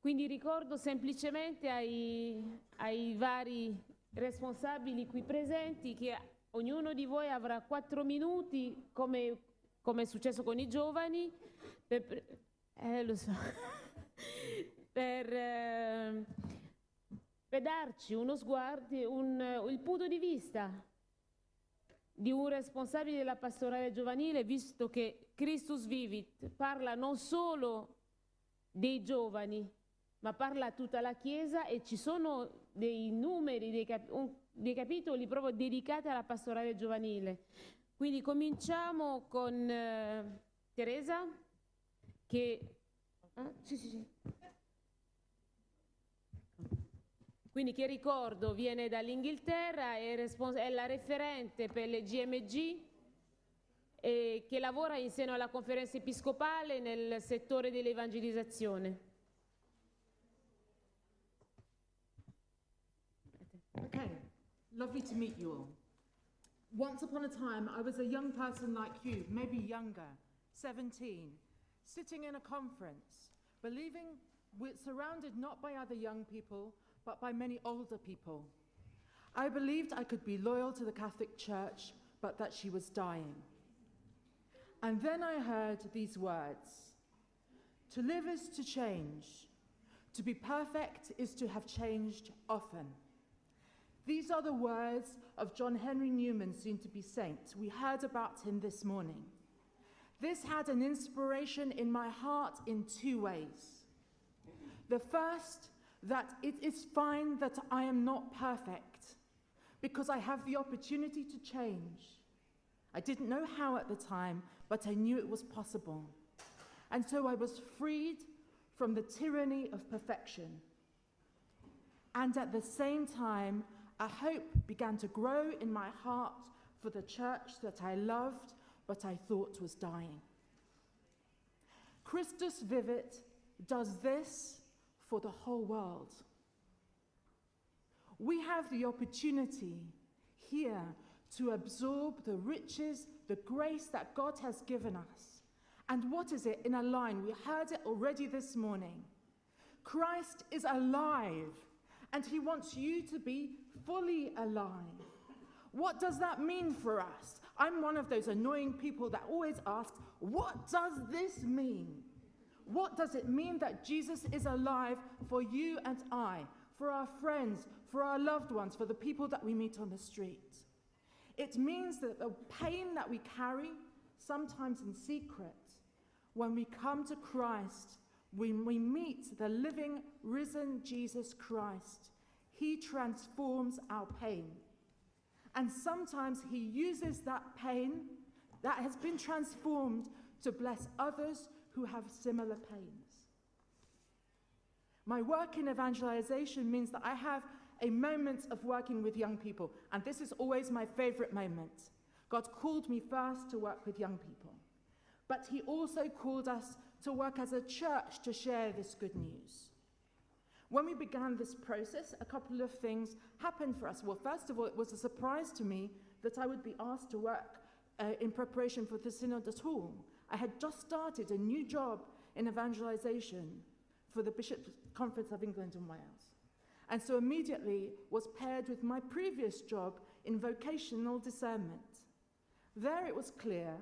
Quindi ricordo semplicemente ai vari responsabili qui presenti che ognuno di voi avrà 4 minuti, come è successo con i giovani, lo so, per darci uno sguardo, il punto di vista di un responsabile della pastorale giovanile, visto che Christus Vivit parla non solo dei giovani, ma parla a tutta la Chiesa, e ci sono dei numeri, dei capitoli proprio dedicati alla pastorale giovanile. Quindi cominciamo con Teresa, che... sì. Quindi che ricordo viene dall'Inghilterra, è la referente per le GMG, che lavora in seno alla conferenza episcopale nel settore dell'evangelizzazione. Okay, lovely to meet you all. Once upon a time, I was a young person like you, maybe younger, 17, sitting in a conference, believing we're surrounded not by other young people, but by many older people. I believed I could be loyal to the Catholic Church, but that she was dying. And then I heard these words: to live is to change. To be perfect is to have changed often. These are the words of John Henry Newman, soon to be saint. We heard about him this morning. This had an inspiration in my heart in 2 ways. The first, that it is fine that I am not perfect, because I have the opportunity to change. I didn't know how at the time, but I knew it was possible. And so I was freed from the tyranny of perfection. And at the same time, a hope began to grow in my heart for the church that I loved, but I thought was dying. Christus Vivit does this for the whole world. We have the opportunity here to absorb the riches, the grace that God has given us. And what is it in a line? We heard it already this morning. Christ is alive, and he wants you to be fully alive. What does that mean for us? I'm one of those annoying people that always asks, what does this mean? What does it mean that Jesus is alive for you and I, for our friends, for our loved ones, for the people that we meet on the street? It means that the pain that we carry, sometimes in secret, when we come to Christ, when we meet the living, risen Jesus Christ, he transforms our pain. And sometimes he uses that pain that has been transformed to bless others who have similar pains. My work in evangelization means that I have a moment of working with young people, and this is always my favorite moment. God called me first to work with young people, but he also called us to work as a church to share this good news. When we began this process, a couple of things happened for us. Well, first of all, it was a surprise to me that I would be asked to work in preparation for the synod at all. I had just started a new job in evangelization for the Bishops' Conference of England and Wales. And so immediately was paired with my previous job in vocational discernment. There it was clear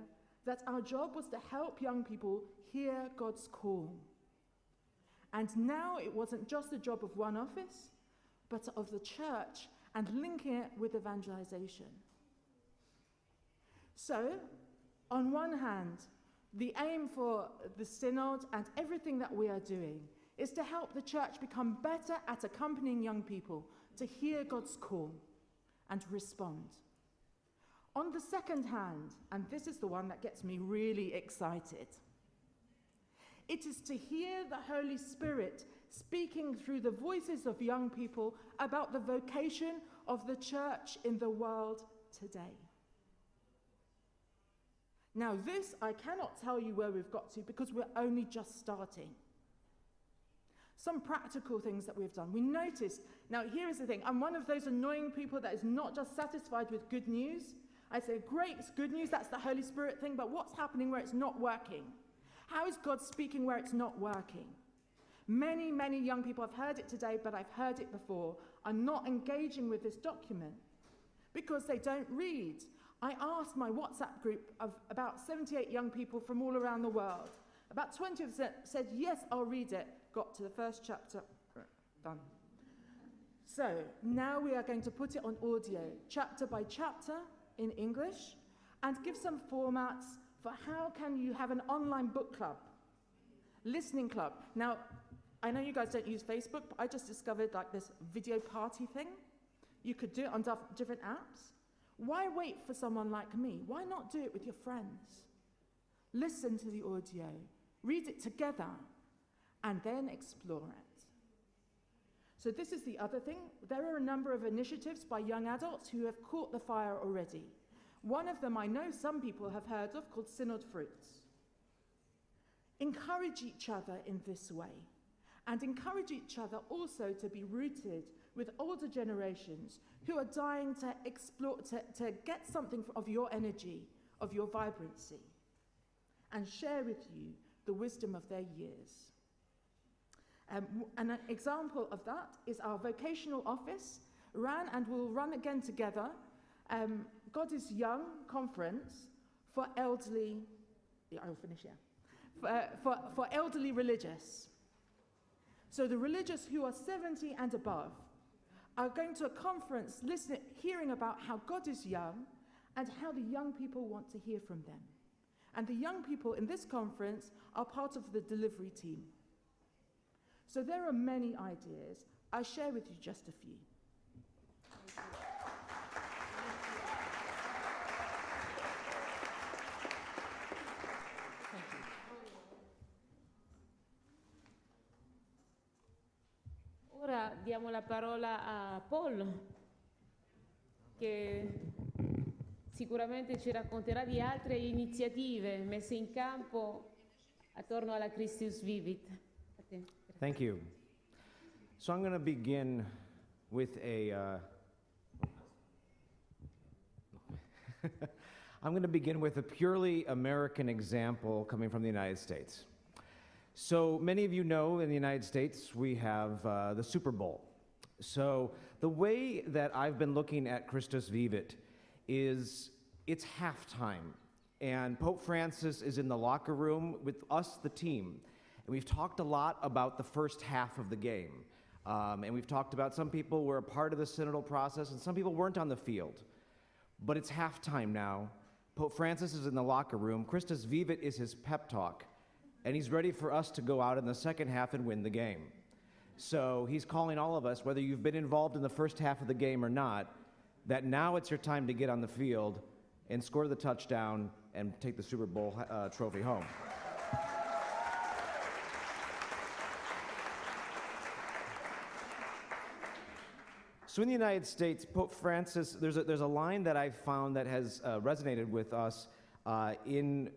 that our job was to help young people hear God's call. And now it wasn't just the job of one office, but of the church, and linking it with evangelization. So, on one hand, the aim for the synod and everything that we are doing is to help the church become better at accompanying young people to hear God's call and respond. On the second hand, and this is the one that gets me really excited, it is to hear the Holy Spirit speaking through the voices of young people about the vocation of the church in the world today. Now this, I cannot tell you where we've got to because we're only just starting. Some practical things that we've done. We noticed, now here is the thing, I'm one of those annoying people that is not just satisfied with good news. I say, great, it's good news, that's the Holy Spirit thing, but what's happening where it's not working? How is God speaking where it's not working? Many, many young people, I've heard it today, but I've heard it before, are not engaging with this document because they don't read. I asked my WhatsApp group of about 78 young people from all around the world. About 20% said, yes, I'll read it. Got to the first chapter, done. So now we are going to put it on audio, chapter by chapter in English, and give some formats for how can you have an online book club, listening club. Now, I know you guys don't use Facebook, but I just discovered like this video party thing. You could do it on different apps. Why wait for someone like me? Why not do it with your friends? Listen to the audio, read it together, and then explore it. So this is the other thing. There are a number of initiatives by young adults who have caught the fire already. One of them I know some people have heard of called Synod Fruits. Encourage each other in this way. And encourage each other also to be rooted with older generations who are dying to explore, to get something of your energy, of your vibrancy, and share with you the wisdom of their years. And an example of that is our vocational office ran and will run again together, God is Young conference for elderly, I'll finish here, for elderly religious. So the religious who are 70 and above are going to a conference hearing about how God is young and how the young people want to hear from them. And the young people in this conference are part of the delivery team. So there are many ideas. I share with you just a few. Ora diamo la parola a Paul, che sicuramente ci racconterà di altre iniziative messe in campo attorno alla Christus Vivit. Thank you. So I'm going to begin with a purely American example coming from the United States. So many of you know in the United States we have the Super Bowl. So the way that I've been looking at Christus Vivit is it's halftime, and Pope Francis is in the locker room with us, the team, and we've talked a lot about the first half of the game. And we've talked about some people were a part of the synodal process and some people weren't on the field. But it's halftime now. Pope Francis is in the locker room. Christus Vivit is his pep talk. And he's ready for us to go out in the second half and win the game. So he's calling all of us, whether you've been involved in the first half of the game or not, that now it's your time to get on the field and score the touchdown and take the Super Bowl trophy home. So in the United States, Pope Francis, there's a line that I've found that has resonated with us in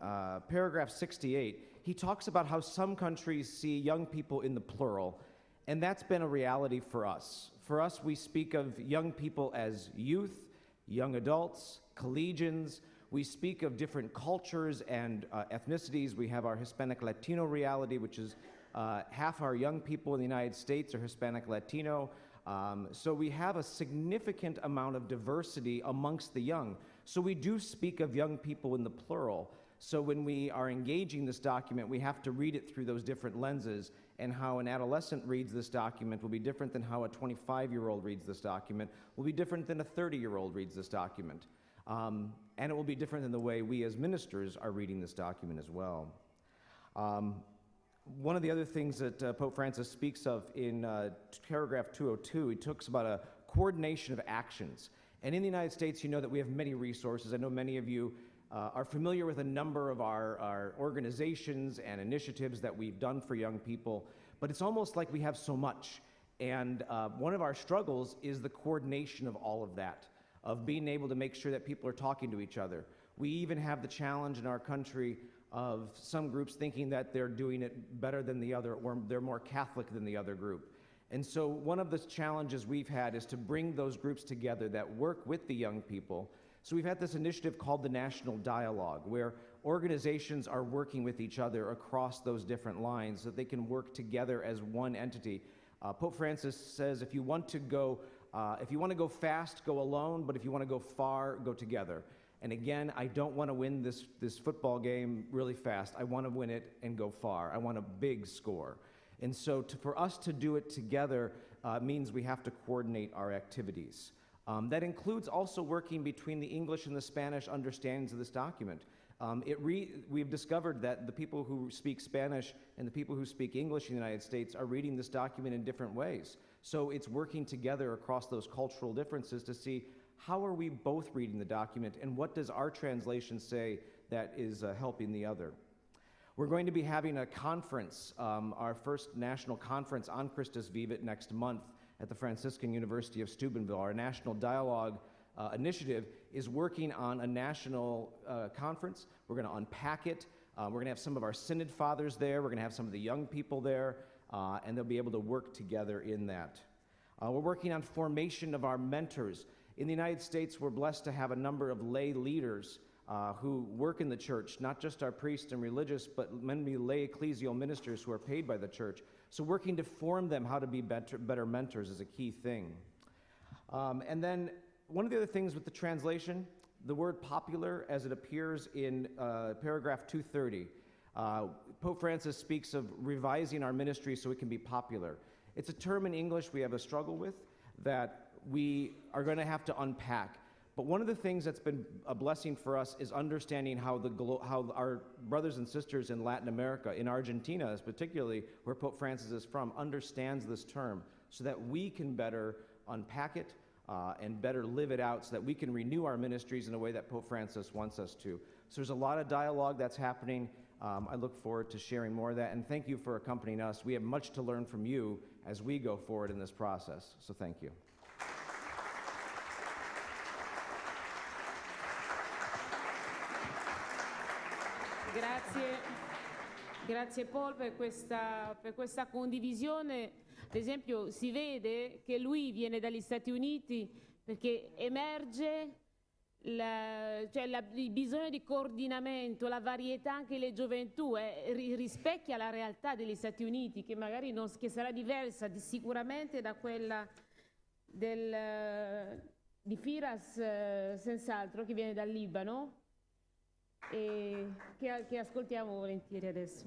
paragraph 68. He talks about how some countries see young people in the plural, and that's been a reality for us. For us, we speak of young people as youth, young adults, collegians. We speak of different cultures and ethnicities. We have our Hispanic Latino reality, which is half our young people in the United States are Hispanic Latino. So we have a significant amount of diversity amongst the young. So we do speak of young people in the plural. So when we are engaging this document, we have to read it through those different lenses, and how an adolescent reads this document will be different than how a 25-year-old reads this document, will be different than a 30-year-old reads this document. And it will be different than the way we as ministers are reading this document as well. One of the other things that Pope Francis speaks of in paragraph 202, he talks about a coordination of actions. And in the United States, you know that we have many resources. I know many of you are familiar with a number of our organizations and initiatives that we've done for young people, but it's almost like we have so much. And one of our struggles is the coordination of all of that, of being able to make sure that people are talking to each other. We even have the challenge in our country of some groups thinking that they're doing it better than the other, or they're more Catholic than the other group. And so one of the challenges we've had is to bring those groups together that work with the young people. So we've had this initiative called the National Dialogue, where organizations are working with each other across those different lines so that they can work together as one entity. Pope Francis says if you want to go fast, go alone, but if you want to go far, go together. And again, I don't want to win this football game really fast. I want to win it and go far. I want a big score. And so for us to do it together means we have to coordinate our activities. That includes also working between the English and the Spanish understandings of this document. We've discovered that the people who speak Spanish and the people who speak English in the United States are reading this document in different ways. So it's working together across those cultural differences to see how are we both reading the document and what does our translation say that is helping the other. We're going to be having a conference, our first national conference on Christus Vivit next month at the Franciscan University of Steubenville. Our National Dialogue initiative is working on a national conference. We're going to unpack it. We're going to have some of our Synod Fathers there. We're going to have some of the young people there, and they'll be able to work together in that. We're working on formation of our mentors. In the United States, we're blessed to have a number of lay leaders who work in the church, not just our priests and religious, but many lay ecclesial ministers who are paid by the church. So working to form them how to be better mentors is a key thing. And then one of the other things with the translation, the word popular as it appears in paragraph 230, Pope Francis speaks of revising our ministry so it can be popular. It's a term in English we have a struggle with that we are going to have to unpack. But one of the things that's been a blessing for us is understanding how our brothers and sisters in Latin America, in Argentina particularly, where Pope Francis is from, understands this term so that we can better unpack it and better live it out so that we can renew our ministries in a way that Pope Francis wants us to. So there's a lot of dialogue that's happening. I look forward to sharing more of that, and thank you for accompanying us. We have much to learn from you as we go forward in this process, so thank you. Grazie Paul per questa condivisione. Ad esempio si vede che lui viene dagli Stati Uniti perché emerge il bisogno di coordinamento, la varietà anche delle gioventù rispecchia la realtà degli Stati Uniti che magari che sarà diversa sicuramente da quella di Firas senz'altro che viene dal Libano. E che ascoltiamo volentieri adesso.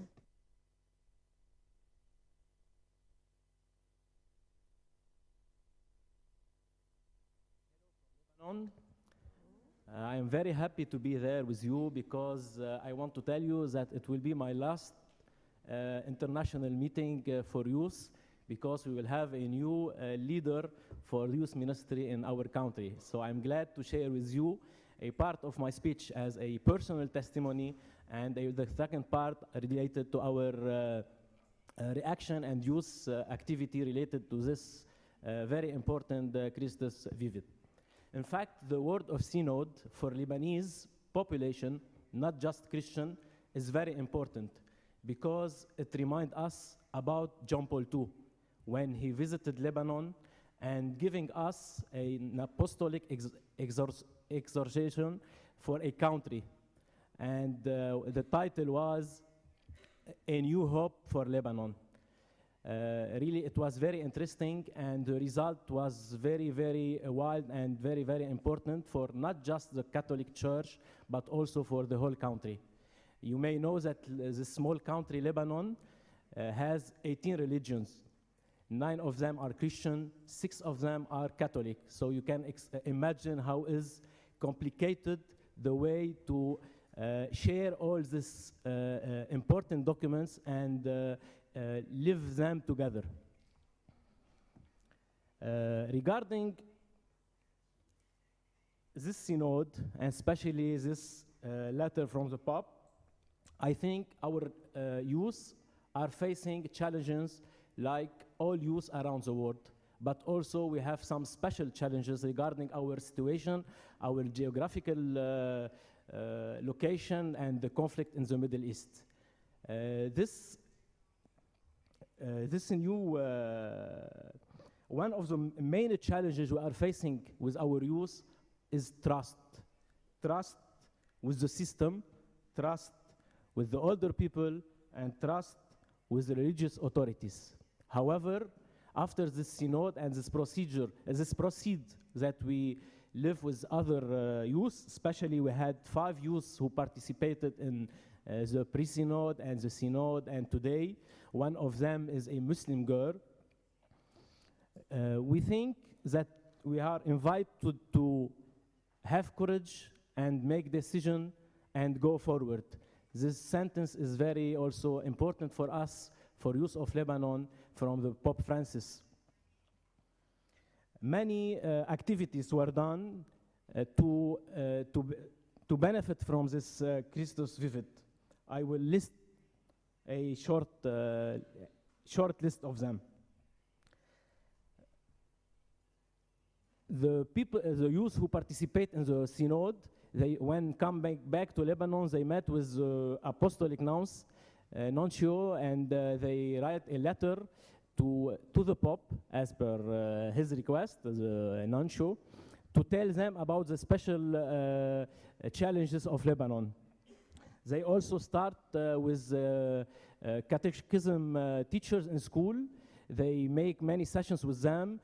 I am very happy to be there with you because I want to tell you that it will be my last international meeting for youth because we will have a new leader for youth ministry in our country. So I'm glad to share with you a part of my speech as a personal testimony and the second part related to our reaction and youth activity related to this very important Christus Vivit. In fact, the word of synod for Lebanese population, not just Christian, is very important because it reminds us about John Paul II when he visited Lebanon and giving us an apostolic exhortation for a country. And the title was A New Hope for Lebanon. Really, it was very interesting, and the result was very, very wild and very, very important for not just the Catholic Church, but also for the whole country. You may know that the small country, Lebanon, has 18 religions. 9 of them are Christian, 6 of them are Catholic. So you can imagine how is complicated the way to share all these important documents and live them together. Regarding this synod, and especially this letter from the Pope, I think our youth are facing challenges like all youth around the world, but also we have some special challenges regarding our situation, our geographical location, and the conflict in the Middle East. This new, one of the main challenges we are facing with our youth is trust. Trust with the system, trust with the older people, and trust with the religious authorities. However, after this synod and this procedure, this proceed that we live with other youth, especially we had 5 youths who participated in the pre-synod and the synod, and today one of them is a Muslim girl. We think that we are invited to have courage and make decision and go forward. This sentence is very also important for us, for Youth of Lebanon, from the Pope Francis. Many activities were done to benefit from this Christus Vivit. I will list a short list of them. The people, the youth who participate in the synod, they when come back to Lebanon, they met with apostolic nuncio, and they write a letter to the Pope as per his request, the nuncio, to tell them about the special challenges of Lebanon. They also start with catechism teachers in school. They make many sessions with them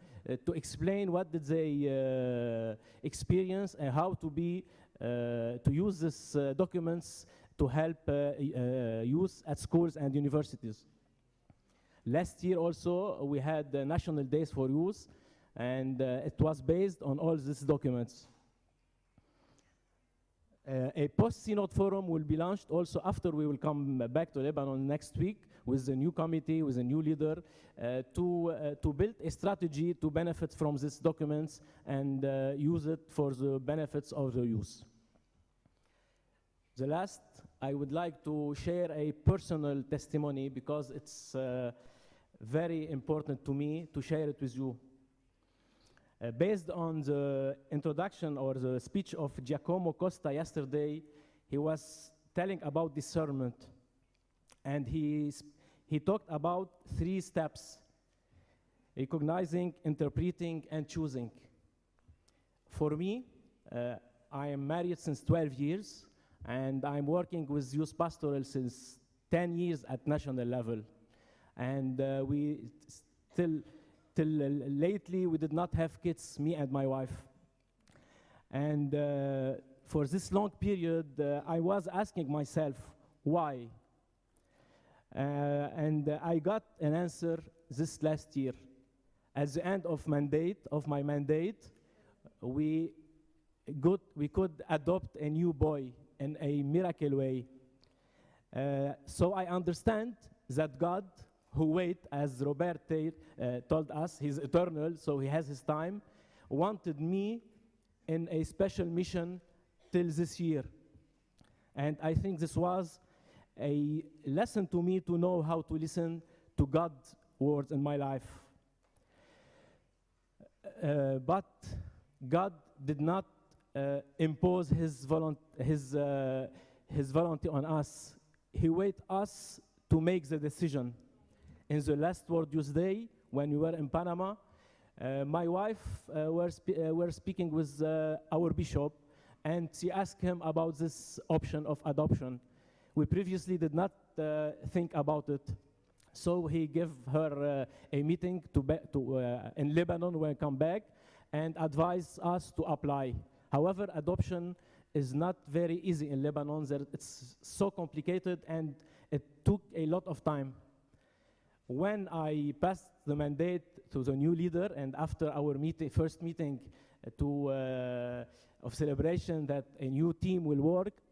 to explain what did they experience and how to use these documents to help youth at schools and universities. Last year also we had the National Days for Youth, and it was based on all these documents. A post-synod forum will be launched also after we will come back to Lebanon next week with a new committee, with a new leader, to build a strategy to benefit from these documents and use it for the benefits of the youth. The last, I would like to share a personal testimony because it's very important to me to share it with you. Based on the introduction or the speech of Giacomo Costa yesterday, he was telling about discernment, and he talked about 3 steps: recognizing, interpreting, and choosing. For me, I am married since 12 years, and I'm working with youth pastoral since 10 years at national level. And till lately, we did not have kids, me and my wife. And for this long period, I was asking myself, why? And I got an answer this last year. At the end of my mandate, we could adopt a new boy in a miracle way. So I understand that God, who wait, as Robert told us, he's eternal, so he has his time, wanted me in a special mission till this year. And I think this was a lesson to me to know how to listen to God's words in my life. But God did not impose his volunty on us. He wait us to make the decision. In the last World Youth Day, when we were in Panama, my wife were speaking with our bishop, and she asked him about this option of adoption. We previously did not think about it. So he gave her a meeting in Lebanon when we come back and advised us to apply. However, adoption is not very easy in Lebanon. It's so complicated, and it took a lot of time. When I passed the mandate to the new leader, and after our first meeting of celebration that a new team will work,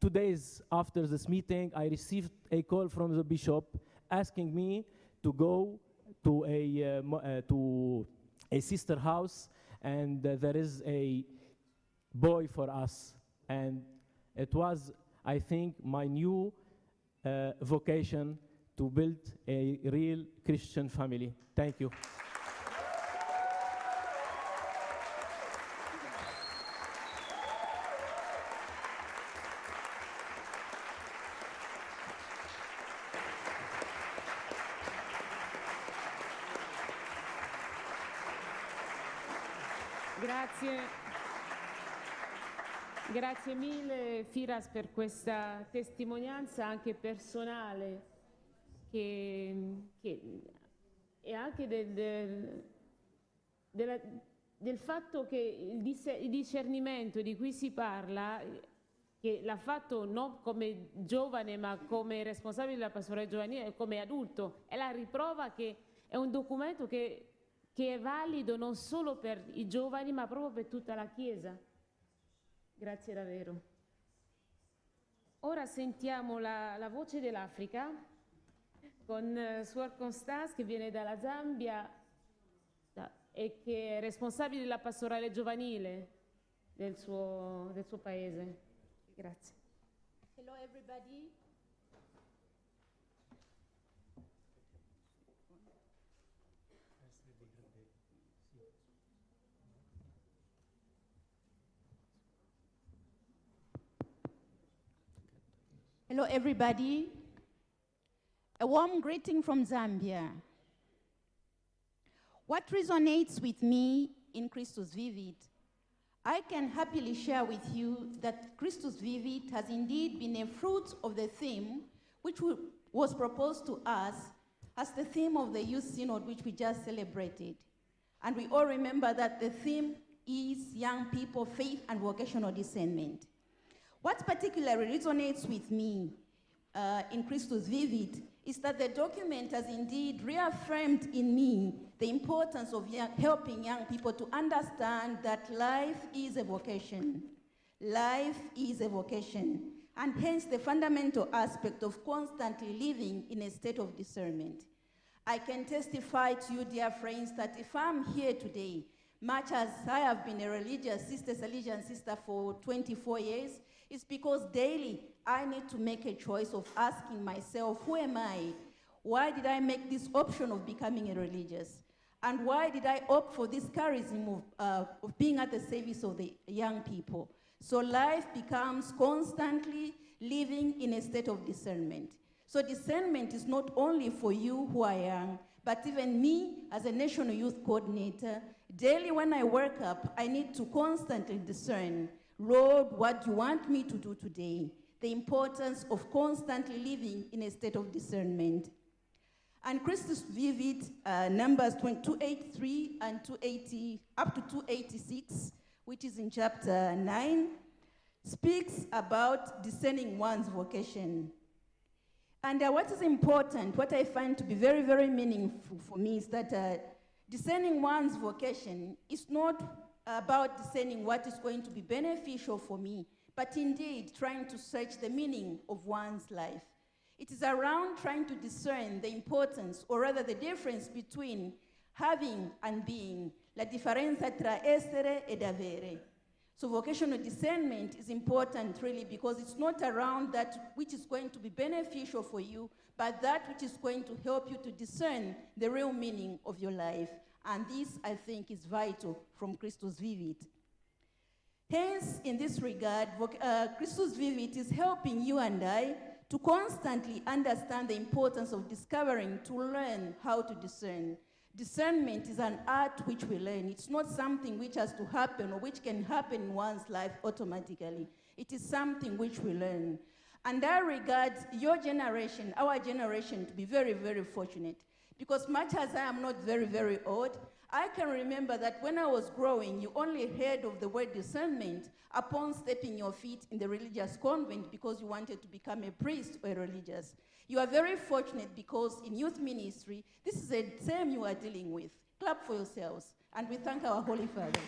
2 days after this meeting, I received a call from the bishop asking me to go to a sister house, and there is a boy for us. And it was, I think, my new vocation to build a real Christian family. Thank you. Grazie. Grazie mille Firas per questa testimonianza anche personale e anche del fatto che il discernimento di cui si parla, che l'ha fatto non come giovane ma come responsabile della pastorazione giovanile, come adulto, è la riprova che è un documento che è valido non solo per i giovani ma proprio per tutta la Chiesa. Grazie davvero. Ora sentiamo la voce dell'Africa con Suor Constance che viene dalla Zambia e che è responsabile della pastorale giovanile del suo paese. Grazie. Hello everybody. Hello everybody. A warm greeting from Zambia. What resonates with me in Christus Vivit? I can happily share with you that Christus Vivit has indeed been a fruit of the theme which was proposed to us as the theme of the Youth Synod which we just celebrated. And we all remember that the theme is young people, faith and vocational discernment. What particularly resonates with me in Christus Vivit is that the document has indeed reaffirmed in me the importance of helping young people to understand that life is a vocation. Life is a vocation, and hence the fundamental aspect of constantly living in a state of discernment. I can testify to you, dear friends, that if I'm here today, much as I have been a religious sister, Salesian sister for 24 years, it's because daily I need to make a choice of asking myself, who am I? Why did I make this option of becoming a religious? And why did I opt for this charism of being at the service of the young people? So life becomes constantly living in a state of discernment. So discernment is not only for you who are young, but even me as a national youth coordinator, daily when I wake up, I need to constantly discern, Lord, what do you want me to do today? The importance of constantly living in a state of discernment. And Christus Vivit, Numbers 283 and 280, up to 286, which is in chapter 9, speaks about discerning one's vocation. And what is important, what I find to be very, very meaningful for me is that discerning one's vocation is not about discerning what is going to be beneficial for me, but indeed trying to search the meaning of one's life. It is around trying to discern the importance, or rather the difference between having and being, la differenza tra essere ed avere. So vocational discernment is important really because it's not around that which is going to be beneficial for you, but that which is going to help you to discern the real meaning of your life. And this, I think, is vital from Christus Vivit. Hence, in this regard, Christus Vivit is helping you and I to constantly understand the importance of discovering, to learn how to discern. Discernment is an art which we learn. It's not something which has to happen or which can happen in one's life automatically. It is something which we learn. And I regard your generation, our generation, to be very, very fortunate. Because much as I am not very, very old, I can remember that when I was growing, you only heard of the word discernment upon stepping your feet in the religious convent because you wanted to become a priest or a religious. You are very fortunate because in youth ministry, this is the same you are dealing with. Clap for yourselves. And we thank our Holy Father.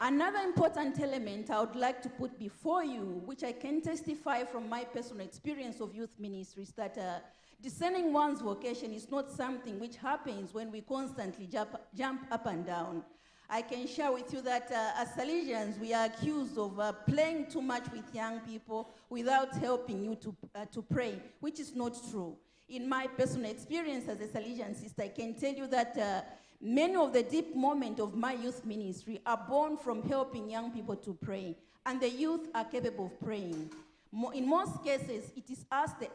Another important element I would like to put before you, which I can testify from my personal experience of youth ministry, is that discerning one's vocation is not something which happens when we constantly jump up and down. I can share with you that as Salesians, we are accused of playing too much with young people without helping you to pray, which is not true. In my personal experience as a Salesian sister, I can tell you that many of the deep moments of my youth ministry are born from helping young people to pray, and the youth are capable of praying. In most cases, it is us, the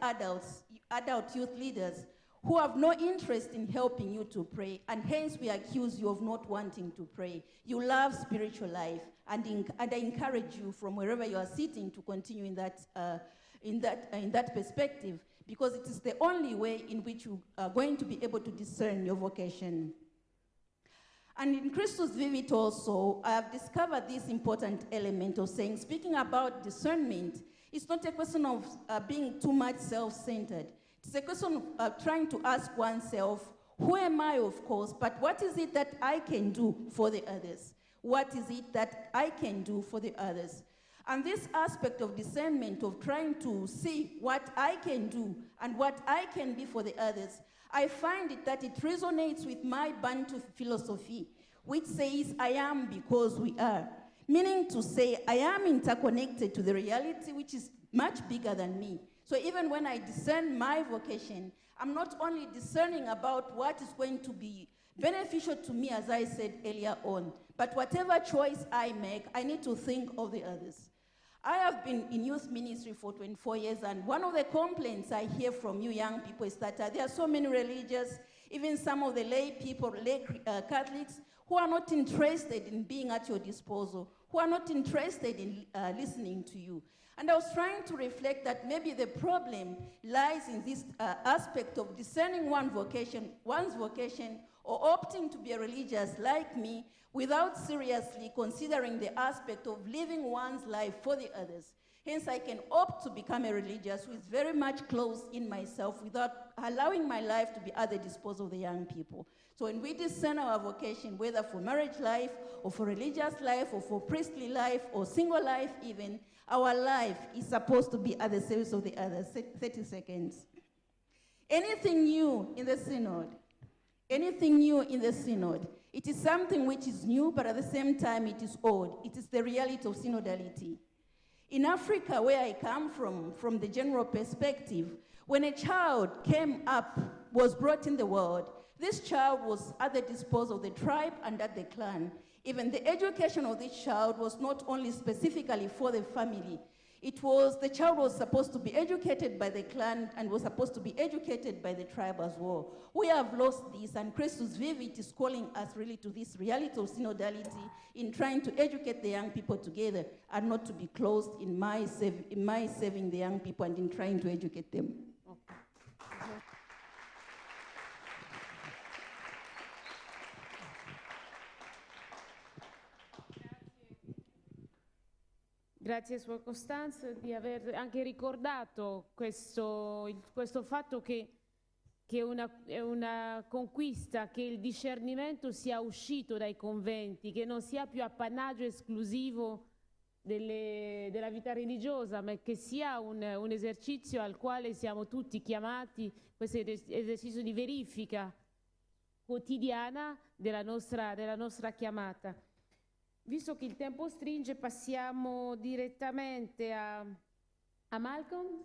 adult youth leaders, who have no interest in helping you to pray, and hence we accuse you of not wanting to pray. You love spiritual life, and I encourage you from wherever you are sitting to continue in that perspective, because it is the only way in which you are going to be able to discern your vocation. And in Christus Vivit also, I have discovered this important element of saying, speaking about discernment, it's not a question of being too much self-centered. It's a question of trying to ask oneself, who am I, of course, but what is it that I can do for the others? What is it that I can do for the others? And this aspect of discernment, of trying to see what I can do and what I can be for the others, I find it that it resonates with my Bantu philosophy, which says, I am because we are. Meaning to say, I am interconnected to the reality which is much bigger than me. So even when I discern my vocation, I'm not only discerning about what is going to be beneficial to me, as I said earlier on, but whatever choice I make, I need to think of the others. I have been in youth ministry for 24 years, and one of the complaints I hear from you young people is that there are so many religious, even some of the lay people, Catholics, who are not interested in being at your disposal, who are not interested in listening to you. And I was trying to reflect that maybe the problem lies in this aspect of discerning one's vocation, or opting to be a religious like me without seriously considering the aspect of living one's life for the others. Hence, I can opt to become a religious who is very much closed in myself without allowing my life to be at the disposal of the young people. So when we discern our vocation, whether for marriage life, or for religious life, or for priestly life, or single life even, our life is supposed to be at the service of the others. 30 seconds. Anything new in the synod, it is something which is new, but at the same time it is old. It is the reality of synodality. In Africa, where I come from the general perspective, when a child came up, was brought in the world, this child was at the disposal of the tribe and at the clan. Even the education of this child was not only specifically for the family. The child was supposed to be educated by the clan and was supposed to be educated by the tribe as well. We have lost this, and Christus Vivit is calling us really to this reality of synodality in trying to educate the young people together and not to be closed in my serving the young people and in trying to educate them. Grazie Suor Costanza di aver anche ricordato questo fatto che è una conquista, che il discernimento sia uscito dai conventi, che non sia più appannaggio esclusivo della vita religiosa, ma che sia un esercizio al quale siamo tutti chiamati, questo esercizio di verifica quotidiana della nostra chiamata. Visto che il tempo stringe, passiamo direttamente a Malcolm,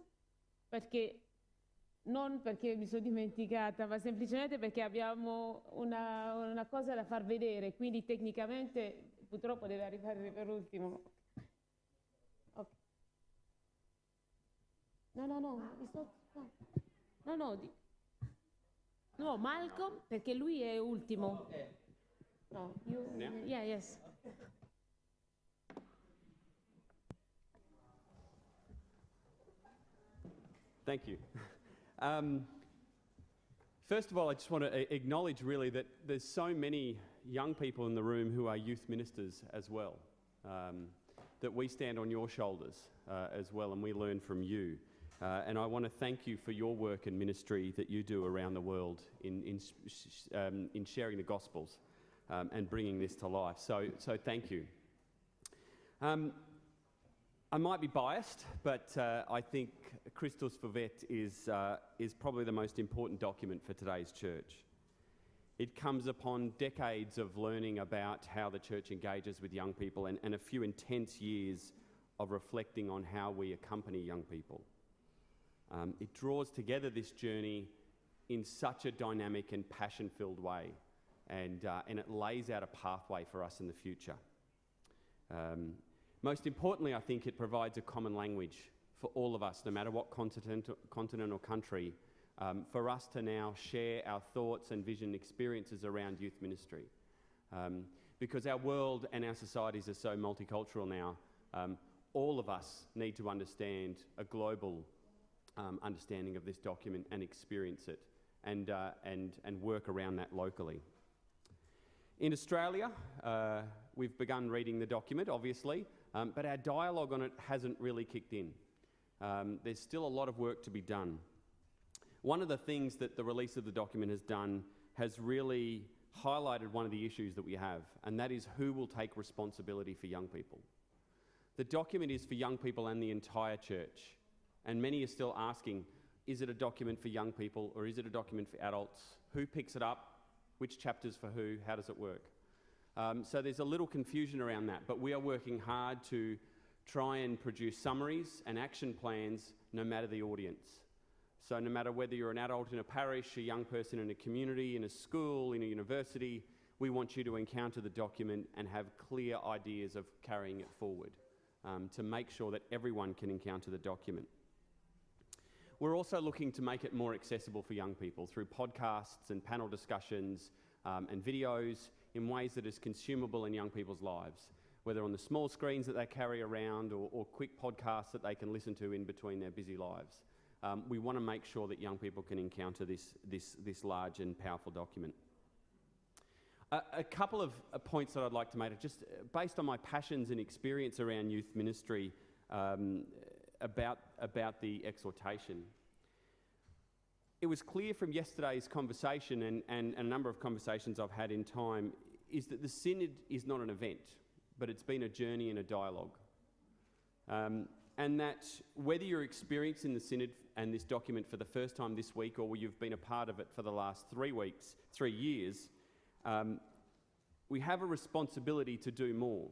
non perché mi sono dimenticata, ma semplicemente perché abbiamo una cosa da far vedere, quindi tecnicamente purtroppo deve arrivare per ultimo. Okay. No, Malcolm, perché lui è ultimo. No, yeah, yes. Thank you. First of all, I just want to acknowledge really that there's so many young people in the room who are youth ministers as well, that we stand on your shoulders as well, and we learn from you. And I want to thank you for your work and ministry that you do around the world in sharing the Gospels and bringing this to life. So thank you. I might be biased, but I think Christus Vivit is probably the most important document for today's church. It comes upon decades of learning about how the church engages with young people and a few intense years of reflecting on how we accompany young people. It draws together this journey in such a dynamic and passion-filled way, and it lays out a pathway for us in the future. Most importantly, I think it provides a common language for all of us, no matter what continent or country for us to now share our thoughts and vision experiences around youth ministry. Because our world and our societies are so multicultural now, all of us need to understand a global understanding of this document and experience it and work around that locally. In Australia, we've begun reading the document, obviously, but our dialogue on it hasn't really kicked in. There's still a lot of work to be done. One of the things that the release of the document has done has really highlighted one of the issues that we have, and that is who will take responsibility for young people. The document is for young people and the entire church, and many are still asking, is it a document for young people or is it a document for adults? Who picks it up? Which chapters for who? How does it work? So there's a little confusion around that, but we are working hard to try and produce summaries and action plans no matter the audience. So no matter whether you're an adult in a parish, a young person in a community, in a school, in a university, we want you to encounter the document and have clear ideas of carrying it forward to make sure that everyone can encounter the document. We're also looking to make it more accessible for young people through podcasts and panel discussions and videos in ways that is consumable in young people's lives, whether on the small screens that they carry around or quick podcasts that they can listen to in between their busy lives. We want to make sure that young people can encounter this large and powerful document. A couple of points that I'd like to make, just based on my passions and experience around youth ministry, about the exhortation. It was clear from yesterday's conversation and a number of conversations I've had in time is that the Synod is not an event, but it's been a journey and a dialogue. And that whether you're experiencing the Synod and this document for the first time this week or you've been a part of it for the last 3 years, we have a responsibility to do more.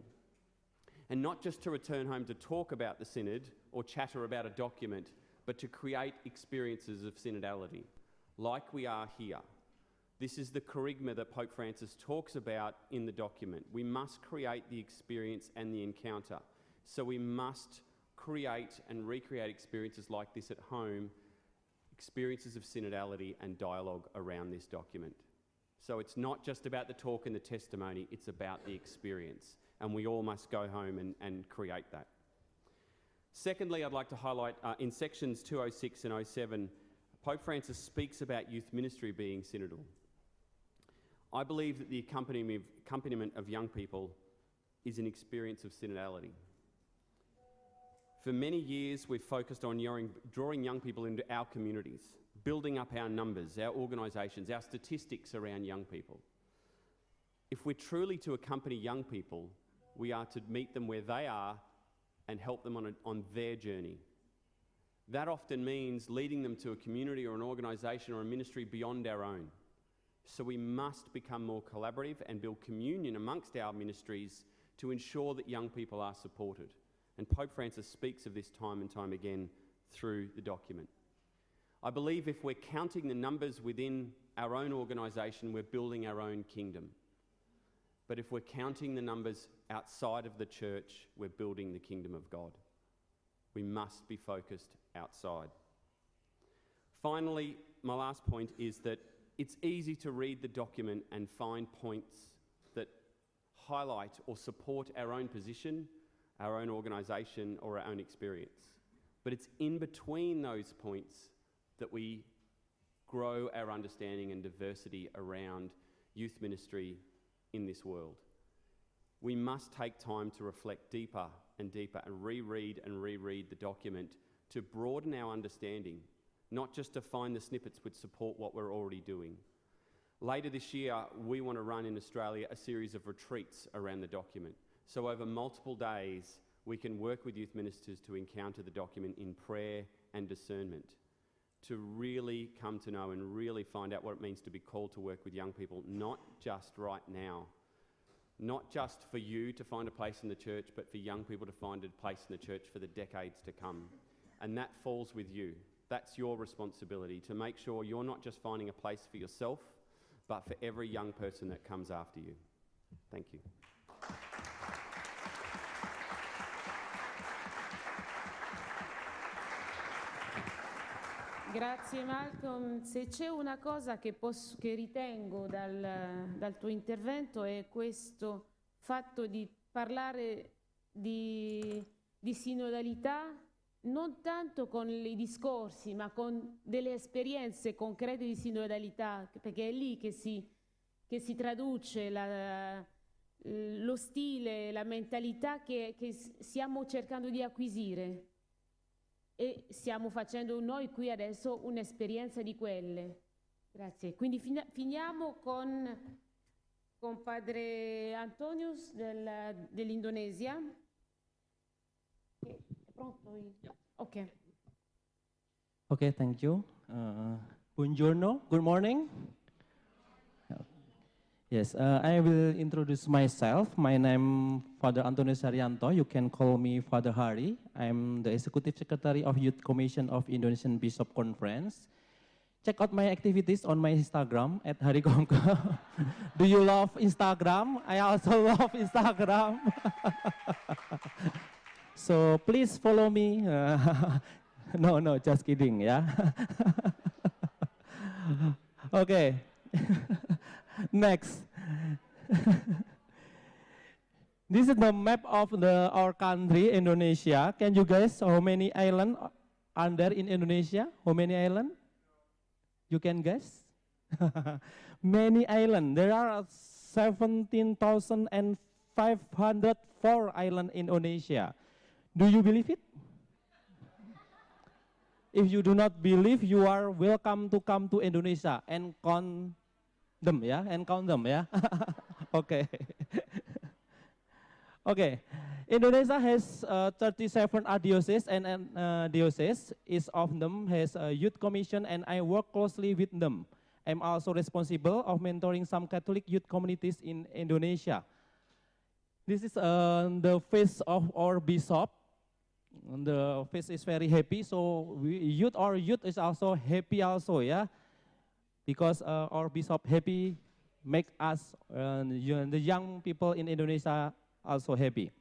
And not just to return home to talk about the Synod or chatter about a document, but to create experiences of synodality, like we are here. This is the charisma that Pope Francis talks about in the document. We must create the experience and the encounter. So we must create and recreate experiences like this at home, experiences of synodality and dialogue around this document. So it's not just about the talk and the testimony, it's about the experience. And we all must go home and create that. Secondly, I'd like to highlight in sections 206 and 07, Pope Francis speaks about youth ministry being synodal. I believe that the accompaniment of young people is an experience of synodality. For many years, we've focused on drawing young people into our communities, building up our numbers, our organisations, our statistics around young people. If we're truly to accompany young people, we are to meet them where they are and help them on their journey. That often means leading them to a community or an organisation or a ministry beyond our own. So we must become more collaborative and build communion amongst our ministries to ensure that young people are supported. And Pope Francis speaks of this time and time again through the document. I believe if we're counting the numbers within our own organisation, we're building our own kingdom. But if we're counting the numbers outside of the church, we're building the kingdom of God. We must be focused outside. Finally, my last point is that it's easy to read the document and find points that highlight or support our own position, our own organisation, or our own experience. But it's in between those points that we grow our understanding and diversity around youth ministry in this world. We must take time to reflect deeper and deeper and reread the document to broaden our understanding, not just to find the snippets which support what we're already doing. Later this year, we want to run in Australia a series of retreats around the document. So over multiple days, we can work with youth ministers to encounter the document in prayer and discernment, to really come to know and really find out what it means to be called to work with young people, not just right now, not just for you to find a place in the church, but for young people to find a place in the church for the decades to come. And that falls with you. That's your responsibility, to make sure you're not just finding a place for yourself, but for every young person that comes after you. Thank you. Grazie Malcolm. Se c'è una cosa che ritengo dal tuo intervento è questo fatto di parlare di sinodalità non tanto con i discorsi, ma con delle esperienze concrete di sinodalità, perché è lì che si traduce lo stile, la mentalità che stiamo cercando di acquisire. E stiamo facendo noi qui adesso un'esperienza di quelle. Grazie. Quindi finiamo con padre Antonius dell'Indonesia. È pronto? Ok. Okay, thank you. Buongiorno, good morning. Yes, I will introduce myself. My name Father Antonius Haryanto. You can call me Father Hari. I'm the Executive Secretary of Youth Commission of Indonesian Bishop Conference. Check out my activities on my Instagram at Hari Komko. Do you love Instagram? I also love Instagram. So please follow me. No, just kidding, yeah. Okay. Next. This is the map of our country, Indonesia. Can you guess how many islands are there in Indonesia? How many islands? You can guess? Many islands. There are 17,504 islands in Indonesia. Do you believe it? If you do not believe, you are welcome to come to Indonesia and count them, yeah? And count them, yeah? Okay. Okay. Indonesia has 37 dioceses and dioceses. Each of them has a youth commission, and I work closely with them. I'm also responsible of mentoring some Catholic youth communities in Indonesia. This is the face of our bishop. The face is very happy, so our youth is also happy also, yeah? Because our bishop happy make us, the young people in Indonesia also happy.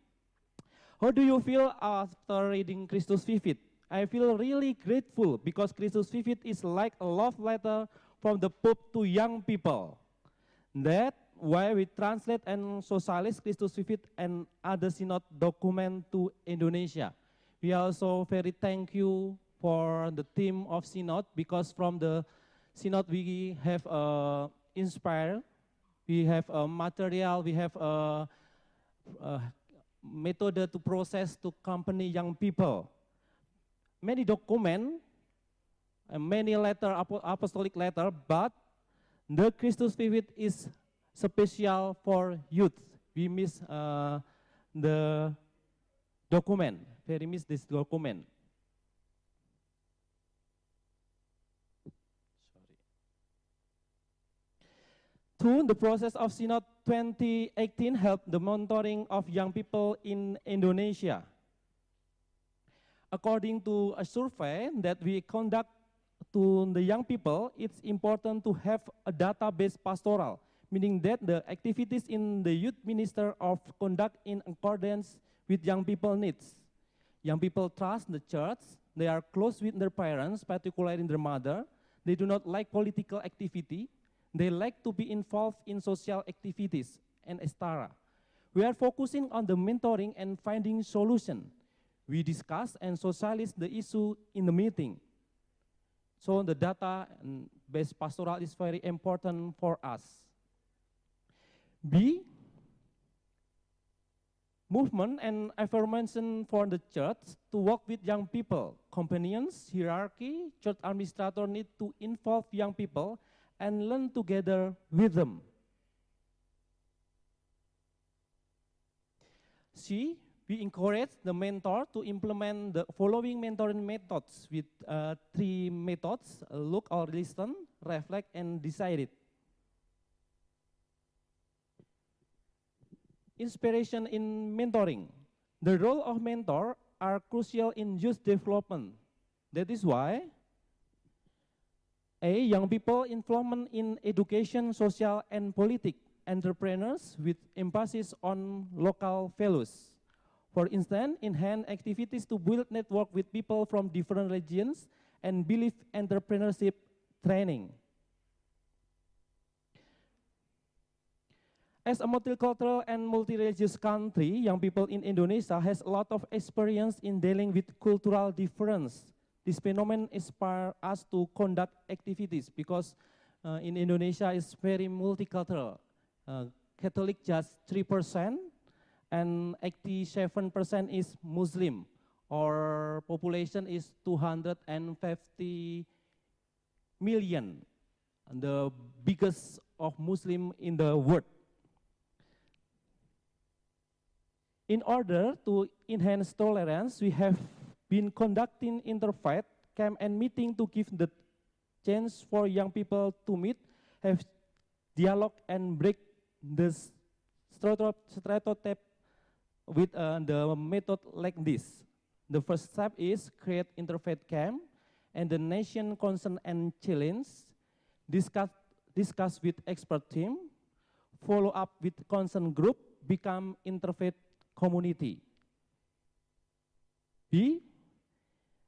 How do you feel after reading Christus Vivit? I feel really grateful because Christus Vivit is like a love letter from the Pope to young people. That's why we translate and socialize Christus Vivit and other synod document to Indonesia. We also very thank you for the team of synod, because from the synod we have inspired, we have a material, we have a method to process to accompany young people. Many document, many letter, apostolic letter, but the Christus Vivit is special for youth. We miss the document, very miss this document. Two, the process of Synod 2018 helped the mentoring of young people in Indonesia. According to a survey that we conduct to the young people, it's important to have a database pastoral, meaning that the activities in the youth minister are conduct in accordance with young people needs. Young people trust the church, they are close with their parents, particularly their mother. They do not like political activity. They like to be involved in social activities and etc. We are focusing on the mentoring and finding solution. We discuss and socialize the issue in the meeting. So the data-based pastoral is very important for us. B, movement and affirmation for the church to work with young people. Companions, hierarchy, church administrator need to involve young people and learn together with them. C, we encourage the mentor to implement the following mentoring methods with 3 methods: look or listen, reflect, and decide it. Inspiration in mentoring. The role of mentor are crucial in youth development. That is why young people involvement in education, social, and politics, entrepreneurs with emphasis on local values. For instance, enhance activities to build network with people from different regions and belief entrepreneurship training. As a multicultural and multi-religious country, young people in Indonesia has a lot of experience in dealing with cultural difference. This phenomenon inspires us to conduct activities because in Indonesia it's very multicultural. Catholic just 3% and 87% is Muslim. Our population is 250 million, the biggest of Muslim in the world. In order to enhance tolerance, we have been conducting interfaith camp and meeting to give the chance for young people to meet, have dialogue, and break the stereotype with the method like this. The first step is create interfaith camp and the nation concern and challenge, discuss with expert team, follow up with concern group, become interfaith community. B,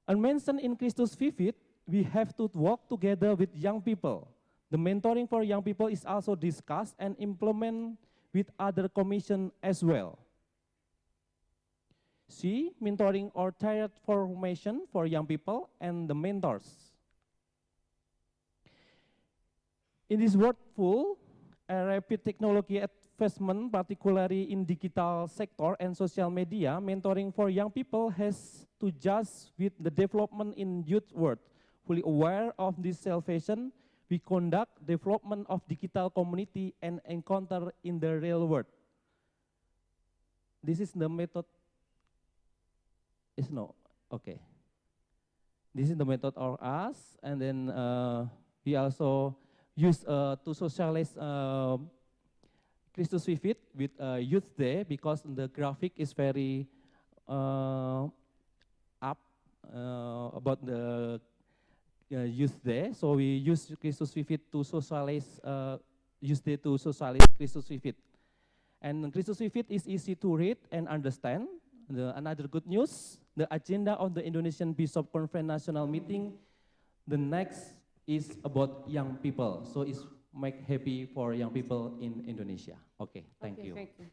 mentioned in Christus Vivit, we have to work together with young people. The mentoring for young people is also discussed and implemented with other commission as well. C, mentoring or tiered formation for young people and the mentors. In this workful, a rapid technology investment, particularly in digital sector and social media, mentoring for young people has to adjust with the development in youth world. Fully aware of this salvation, we conduct development of digital community and encounter in the real world. This is the method. Is no, okay. This is the method of us, and then we also use to socialize Christus Vivit with Youth Day because the graphic is very up about the Youth Day. So we use Christus Vivit to socialize Youth Day to socialize Christus Vivit. And Christus Vivit is easy to read and understand. Another good news, the agenda of the Indonesian Bishop Conference National Meeting, the next is about young people. So it's make happy for young people in Indonesia. Okay, thank you. Thank you.